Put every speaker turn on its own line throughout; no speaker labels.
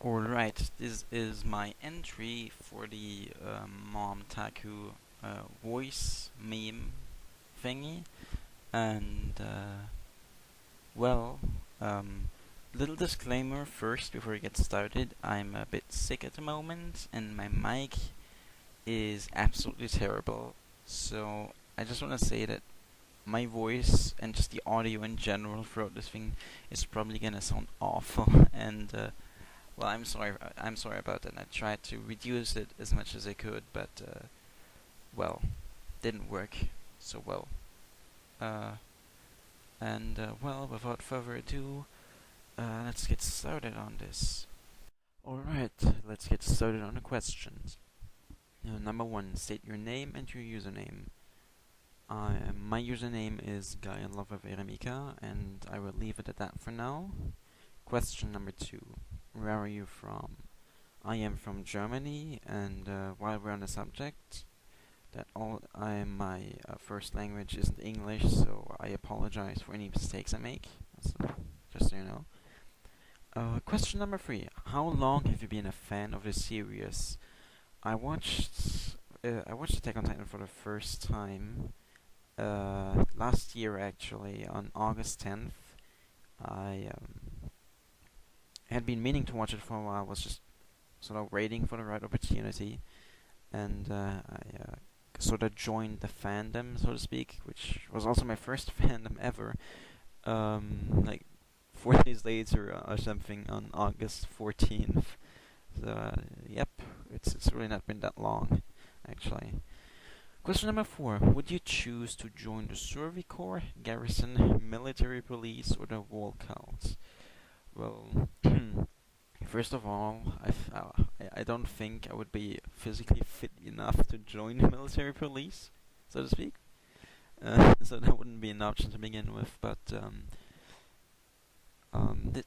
Alright, this is my entry for the Mom Taku voice meme thingy. And, well, um, little disclaimer first before we get started. I'm a bit sick at the moment, and my mic is absolutely terrible. So, I just want to say that my voice and just the audio in general throughout this thing is probably gonna sound awful. And, well, I'm sorry. I'm sorry about that. I tried to reduce it as much as I could, but well, didn't work so well. Uh, and well, without further ado, let's get started on this. All right, let's get started on the questions. Number one, state your name and your username. My username is Guy Love of Eremika, and I will leave it at that for now. Question number two, where are you from? I am from Germany, and while we're on the subject, my first language isn't English, so I apologize for any mistakes I make. So, just so you know. Question number three: how long have you been a fan of the series? I watched Attack on Titan for the first time last year, actually, on August 10th. I had been meaning to watch it for a while. Was just sort of waiting for the right opportunity, and I sort of joined the fandom, so to speak, which was also my first fandom ever. Like 4 days later or something on August 14th. So yep, it's really not been that long, actually. Question number four: would you choose to join the Survey Corps, Garrison, Military Police, or the Wall Cult? Well, first of all, I don't think I would be physically fit enough to join the military police, so to speak. So that wouldn't be an option to begin with. But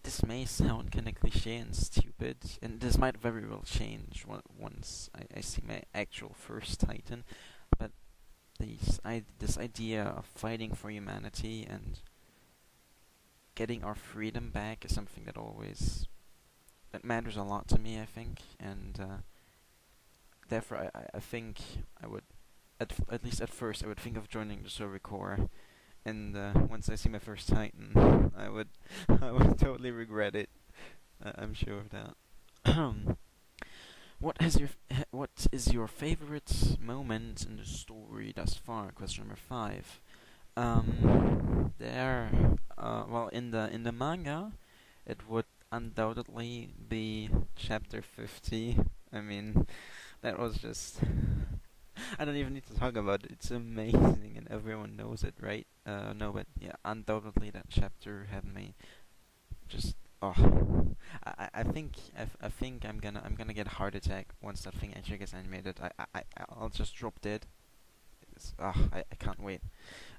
this may sound kind of cliche and stupid, and this might very well change once I see my actual first Titan. But this idea of fighting for humanity and getting our freedom back is something that matters a lot to me, I think, and therefore I think I would, at least at first, I would think of joining the Survey Corps, and once I see my first Titan, I would totally regret it. I'm sure of that. What is your favorite moment in the story thus far? Question number five. Well, in the manga, it would undoubtedly be chapter 50. I mean, that was just. I don't even need to talk about it. It's amazing, and everyone knows it, right? No, but yeah, undoubtedly that chapter had me just. Oh, I think I'm gonna get a heart attack once that thing actually gets animated. I'll just drop dead. I can't wait.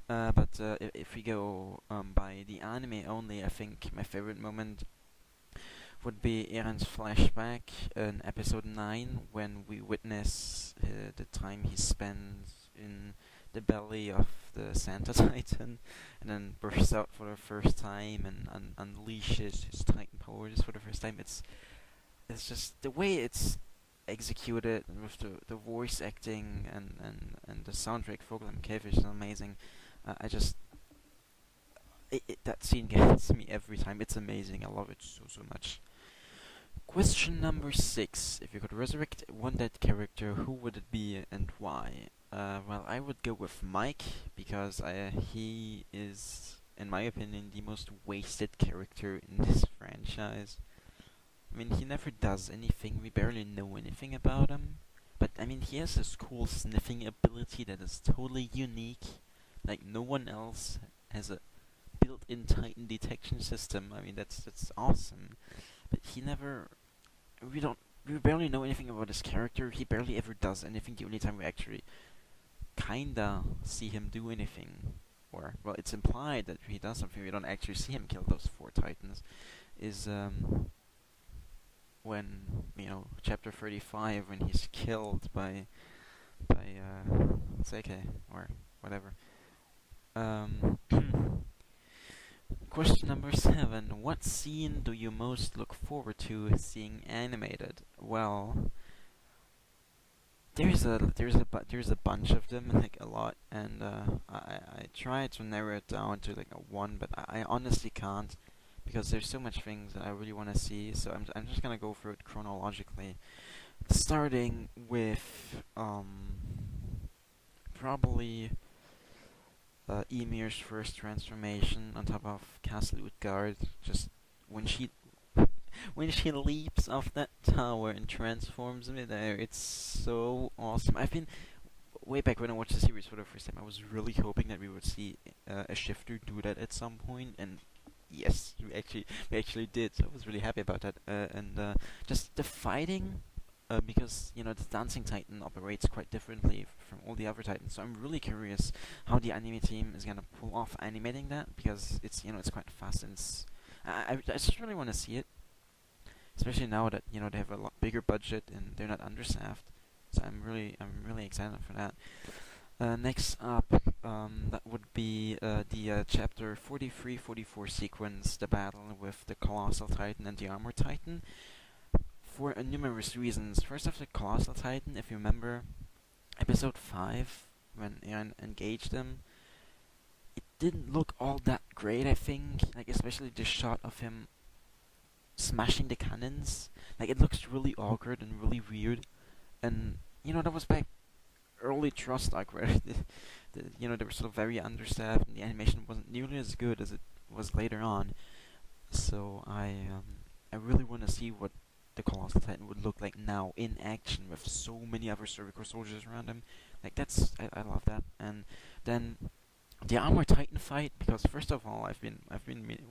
But if we go by the anime only, I think my favorite moment would be Eren's flashback in episode 9 when we witness the time he spends in the belly of the Santa Titan and then bursts out for the first time and unleashes his Titan powers for the first time. It's just the way it's executed with the voice acting and the soundtrack for Cavish is amazing. I just that scene gets me every time. It's amazing. I love it so much. Question number 6. If you could resurrect one dead character, who would it be and why? Well, I would go with Mike because he is, in my opinion, the most wasted character in this franchise. I mean, he never does anything. We barely know anything about him. But I mean, he has this cool sniffing ability that is totally unique. Like no one else has a built-in Titan detection system. I mean, that's awesome. But he never. We don't. We barely know anything about his character. He barely ever does anything. The only time we actually kinda see him do anything, or well, it's implied that he does something. We don't actually see him kill those 4 Titans. Is when chapter 35 when he's killed by SnK or whatever. Um, Question number 7. What scene do you most look forward to seeing animated? Well, there's a bunch of them, like a lot, and I try to narrow it down to like a one, but I honestly can't because there's so much things that I really want to see. So I'm just gonna go through it chronologically, starting with probably Emir's first transformation on top of Castle Utgard. Just when she when she leaps off that tower and transforms midair, it's so awesome. I've been way back when I watched the series for the first time. I was really hoping that we would see a shifter do that at some point, and yes, we actually did. So I was really happy about that. And just the fighting. Because the Dancing Titan operates quite differently from all the other Titans, so I'm really curious how the anime team is gonna pull off animating that, because it's quite fast and I just really want to see it, especially now that they have a lot bigger budget and they're not understaffed. So I'm really excited for that. Next up, that would be the chapter 43-44 sequence, the battle with the Colossal Titan and the Armor Titan. For numerous reasons. First off, the Colossal Titan, if you remember episode 5, when Eren engaged him, it didn't look all that great, I think. Like, especially the shot of him smashing the cannons. Like, it looks really awkward and really weird. And, that was back early Trust arc, where they were sort of very understaffed and the animation wasn't nearly as good as it was later on. So I really want to see what the Colossal Titan would look like now in action with so many other Cervical soldiers around him. Like, I love that. And then the Armor Titan fight, because first of all, I've been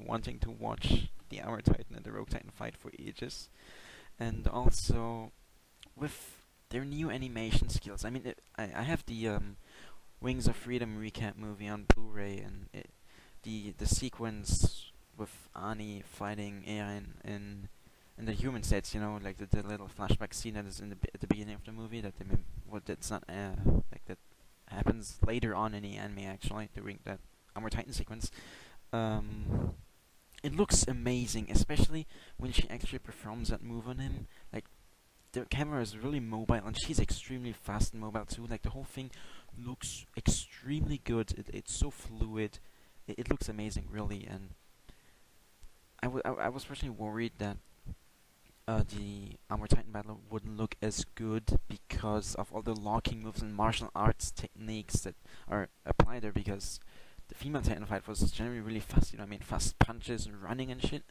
wanting to watch the Armor Titan and the Rogue Titan fight for ages, and also with their new animation skills. I mean, I have the Wings of Freedom recap movie on Blu-ray, and the sequence with Ani fighting Eren in the human states, like the little flashback scene that is at the beginning of the movie, that's not like that happens later on in the anime, actually during that Armor Titan sequence. It looks amazing, especially when she actually performs that move on him. Like, the camera is really mobile, and she's extremely fast and mobile too. Like, the whole thing looks extremely good. It's so fluid. It looks amazing, really. And I was personally worried that the Armor Titan battle wouldn't look as good because of all the locking moves and martial arts techniques that are applied there, because the female Titan fight was generally really fast, fast punches and running and shit.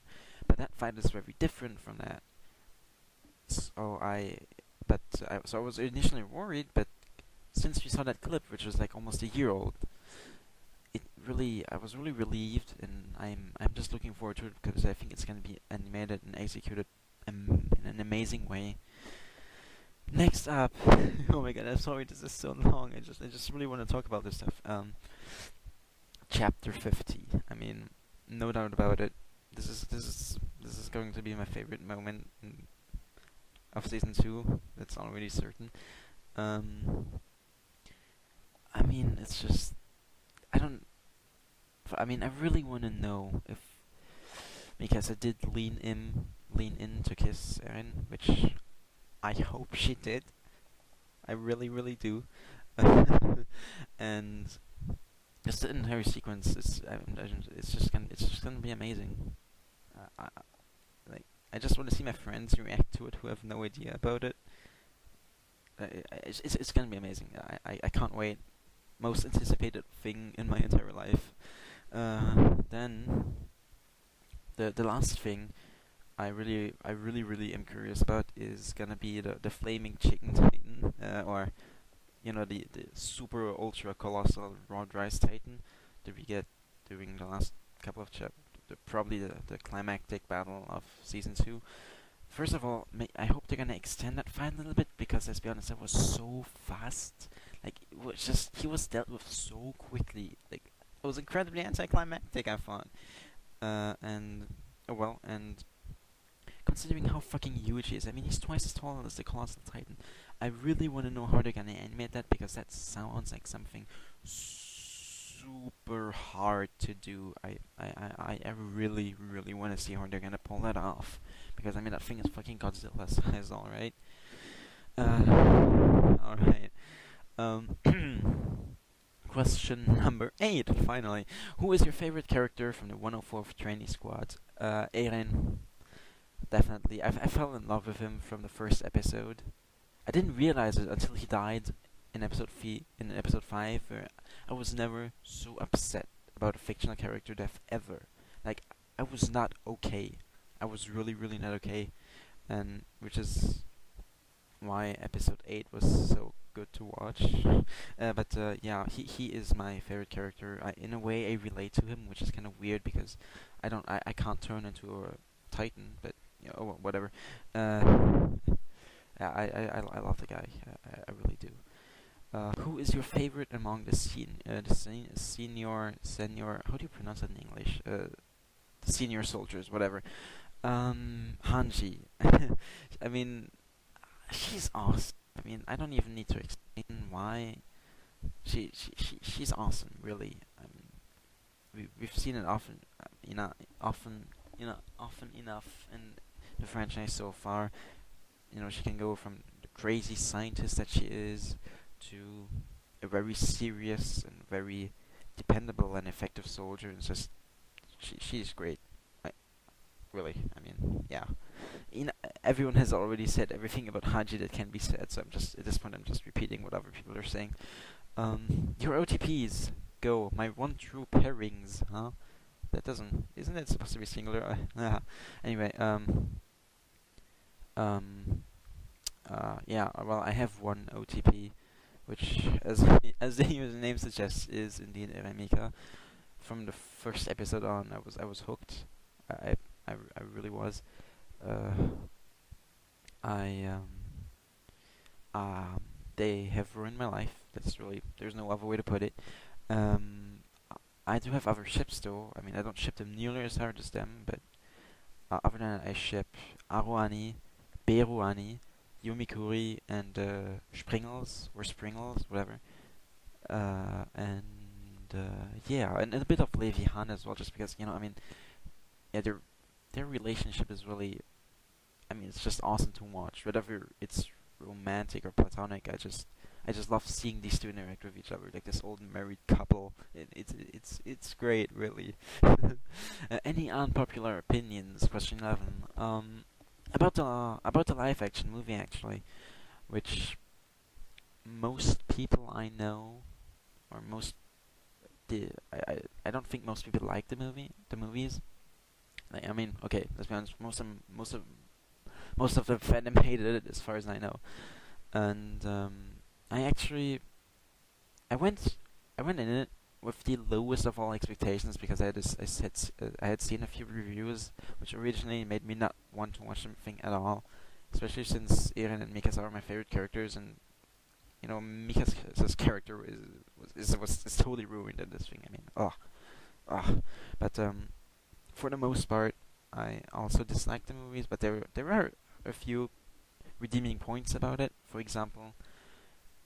But that fight is very different from that. So I was initially worried, but since we saw that clip, which was like almost a year old, I was really relieved, and I'm just looking forward to it, because I think it's gonna be animated and executed in an amazing way. Next up, oh my god, I'm sorry this is so long. I just really want to talk about this stuff. Chapter 50. I mean, no doubt about it. This is going to be my favorite moment of season 2. That's already certain. I mean, it's just I really want to know if Mikasa did lean in to kiss Eren, which I hope she did. I really do. And just the entire sequence it's just gonna be amazing. I just want to see my friends react to it who have no idea about it. It's gonna be amazing. I can't wait. Most anticipated thing in my entire life. Then the last thing I really am curious about is gonna be the Flaming Chicken Titan, or the super ultra colossal Rod Rice Titan that we get during the last couple of probably the climactic battle of season 2. First of all, I hope they're gonna extend that fight a little bit, because let's be honest, that was so fast. Like, he was dealt with so quickly. Like, it was incredibly anticlimactic, I thought. And considering how fucking huge he is, I mean, he's twice as tall as the Colossal Titan. I really want to know how they're gonna animate that, because that sounds like something super hard to do. I really, really want to see how they're gonna pull that off. Because, I mean, that thing is fucking Godzilla size, alright? Alright. Question number 8, finally. Who is your favorite character from the 104th Trainee Squad? Eren. Definitely. I fell in love with him from the first episode. I didn't realize it until he died in episode 5, where I was never so upset about a fictional character death ever. Like, I was not okay. I was really, really not okay. And which is why episode 8 was so good to watch. Yeah, he is my favorite character. In a way, I relate to him, which is kind of weird because I can't turn into a Titan, but oh, whatever. I love the guy. I really do. Who is your favorite among the senior? How do you pronounce that in English? The senior soldiers, whatever. Hanji. I mean, she's awesome. I mean, I don't even need to explain why. She's awesome, really. I mean, we've seen it often enough in the franchise so far. She can go from the crazy scientist that she is to a very serious and very dependable and effective soldier. It's just she's great. Really, I mean, yeah. Everyone has already said everything about Haji that can be said, so at this point I'm just repeating what other people are saying. Your OTPs, go. My one true pairings, huh? Isn't it supposed to be singular? Anyway, yeah, well, I have one OTP, which, as the username suggests, is indeed Eremika. From the first episode on, I was hooked. I really was. They have ruined my life. There's no other way to put it. I do have other ships though. I mean, I don't ship them nearly as hard as them, but other than that, I ship Aruani, Beruani, Yumikuri, and Springles, or Springles, whatever. Yeah, and a bit of Levihan as well, just because, I mean, yeah, their relationship is really, I mean, it's just awesome to watch. Whether it's romantic or platonic, I just love seeing these two interact with each other, like this old married couple. It's great, really. Any unpopular opinions? Question 11. About the live action movie, actually, which most people I know, or I don't think most people like the movies. Like, I mean, okay, let's be honest. Most of the fandom hated it, as far as I know. And I went in it with the lowest of all expectations, because I had seen a few reviews which originally made me not want to watch something at all, especially since Eren and Mikasa are my favorite characters, and Mikasa's character was totally ruined in this thing. I mean, but for the most part, I also disliked the movies, but there are a few redeeming points about it. For example,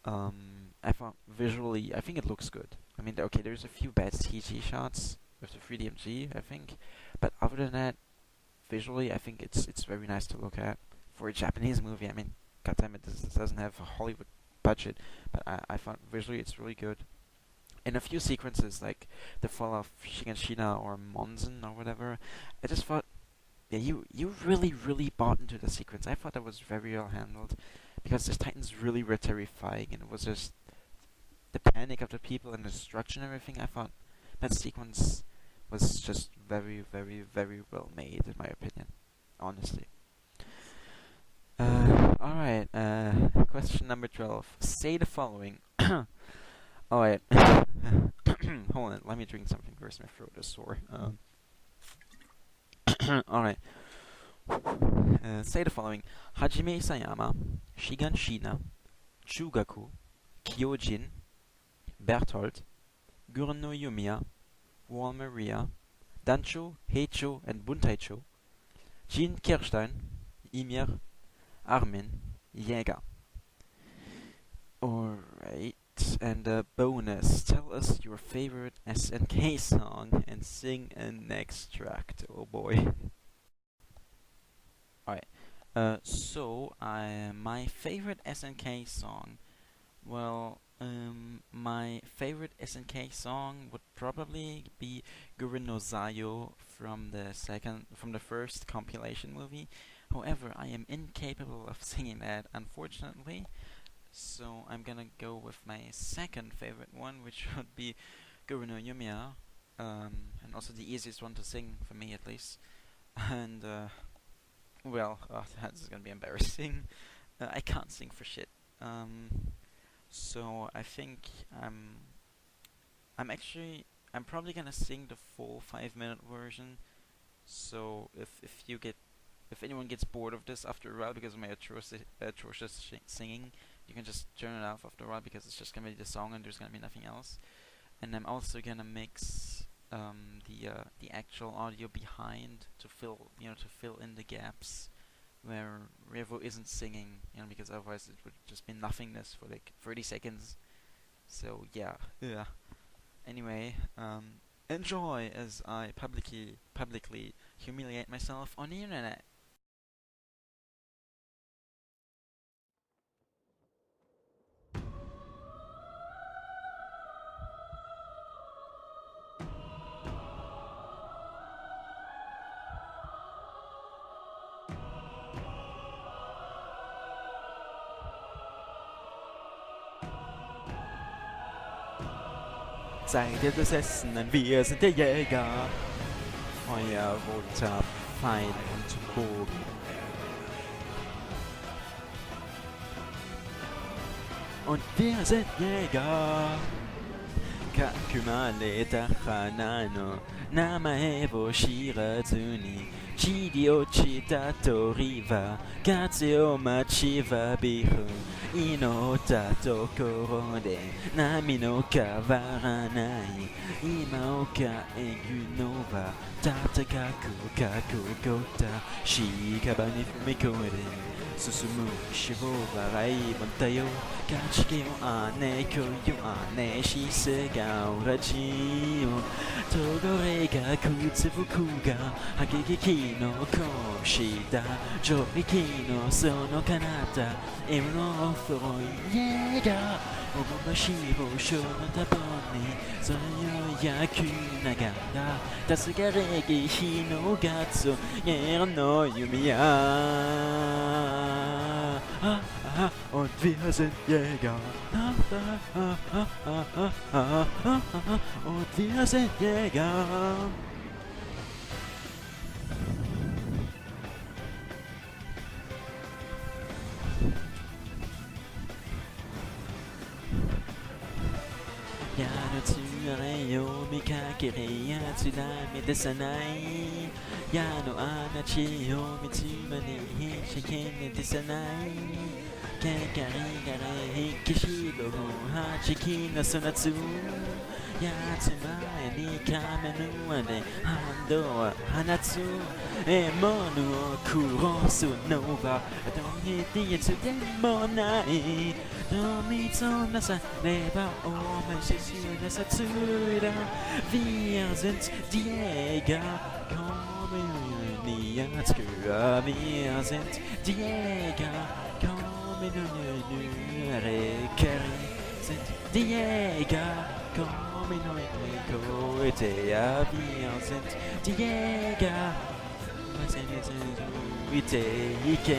I thought visually, I think it looks good. I mean, okay, there's a few bad CG shots with the 3DMG, I think, but other than that, visually, I think it's very nice to look at for a Japanese movie. I mean, goddammit, this doesn't have a Hollywood budget, but I thought visually it's really good. In a few sequences, like the fall of Shiganshina or Monzen or whatever, I just thought, yeah, you really, really bought into the sequence. I thought that was very well handled, because the Titans really were terrifying, and it was just the panic of the people and the destruction and everything. I thought that sequence was just very, very, very well made, in my opinion, honestly. Alright, question number 12. Say the following. Alright. Hold on, let me drink something first, my throat is sore. Alright. Say the following. Hajime Isayama, Shiganshina, Chugaku, Kyojin, Berthold, Gurren no Yumiya, Wall Maria, Dancho, Heicho, and Buntaicho, Jean Kirstein, Ymir, Armin, Jäger. Alright. Alright, and bonus, tell us your favorite SNK song and sing an extract. Oh boy. Alright, my favorite SNK song. Well, my favorite SNK song would probably be Guru no Zayo from the first compilation movie. However, I am incapable of singing that, unfortunately. So I'm gonna go with my second favorite one, which would be Guru no Yumiya, and also the easiest one to sing for me at least. And that's gonna be embarrassing. I can't sing for shit. So I think I'm actually I'm probably gonna sing the full 5 minute version. So if anyone gets bored of this after a while because of my atrocious singing, you can just turn it off after a while because it's just gonna be the song and there's gonna be nothing else. And I'm also gonna mix the actual audio behind to fill in the gaps where Revo isn't singing, because otherwise it would just be nothingness for like 30 seconds. So yeah. Anyway, enjoy as I publicly humiliate myself on the internet. Seid ihr besessen, denn wir sind der Jäger. Euer roter Pfeil und Bogen. Und wir sind Jäger. Kakumale Tachanano, Namaevo Shirazuni, Chidio Chitato Riva, Katseo Machiva Bihu, Ino Tato Korode, Namino Kavaranai, Imaoka Egunova, Tatakaku Kaku Kota, Shikabani Fumikore. Susumu Shivova Rai Montayo Kachikyo Ane Koyo Ane Shisegao Rajio Togorega Kutsufukuga Hageki no Koshida Joriki no Sono Kanata Emuno Furo Yega Obumashiro Shono Taboni Soyo Yaku Naganda Tasugaregi Hinogatsu Yero no Yumiya und wir sind Jäger. Und wir sind Jäger. Yano tsureyo mikakereya tsunami desanai. Yano anachiyo mitsumane shikene desanai. Kekari gare hikishiro hachiki no sonatsu. Yatsumai ni kamenu ane hando hanatsu. Emonu o kurosu nova. Donhiti tsu demonai. Domitsu nasa leba o Menschische nasa tsura. Wir sind die Jäger. Kommen nie ans Gehör. Wir sind die Jäger. Kommen nu rekeri. Sind die Jäger. Kommen nu koetea. Wir sind die Jäger. Was sind jetzt wie Teke?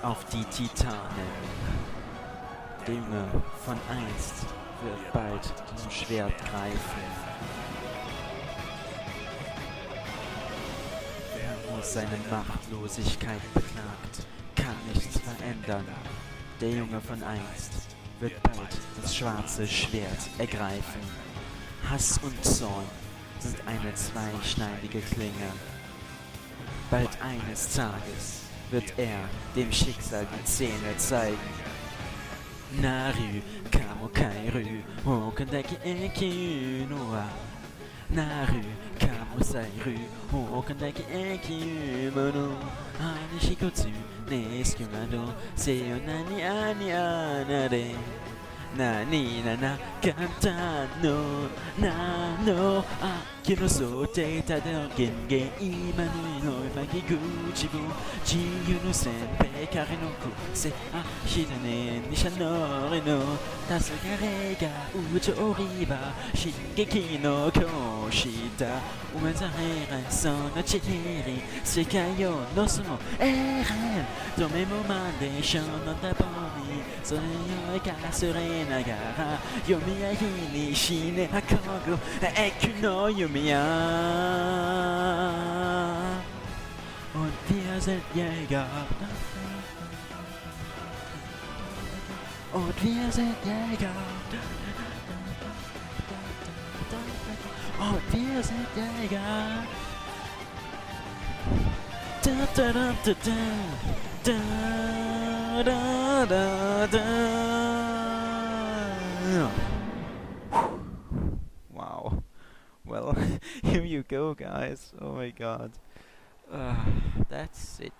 Auf die Titanen. Der Junge von einst wird bald zum Schwert greifen. Wer nur seine Machtlosigkeit beklagt, kann nichts verändern.
Der Junge von einst wird bald das schwarze Schwert ergreifen. Hass und Zorn sind eine zweischneidige Klinge. Bald eines Tages wird er dem Schicksal die Zähne zeigen. Naru, kamo kairu, okandaki eki noa. Naru, kamo sairu, okandaki eki mono. Anishikotsu, neskumado, seyo nani ani anare. Nani nana kanta no nano aki no sote tada genge ima no ifaki kuchibu jiyu no senpei kare no kuse ashitane nishanori no tasukare ga uchori wa shingeki no kyoshita umenzaheran sono chihiri sekai o nosumo eren tomemo mande shono taboni soyo ikasure nagara yomiya ni shine hakogu eku no yumiya und wir sind Jäger und wir sind Jäger und wir sind Jäger da da da da da da da da.
Wow. Well, here you go, guys. Oh my god. That's it.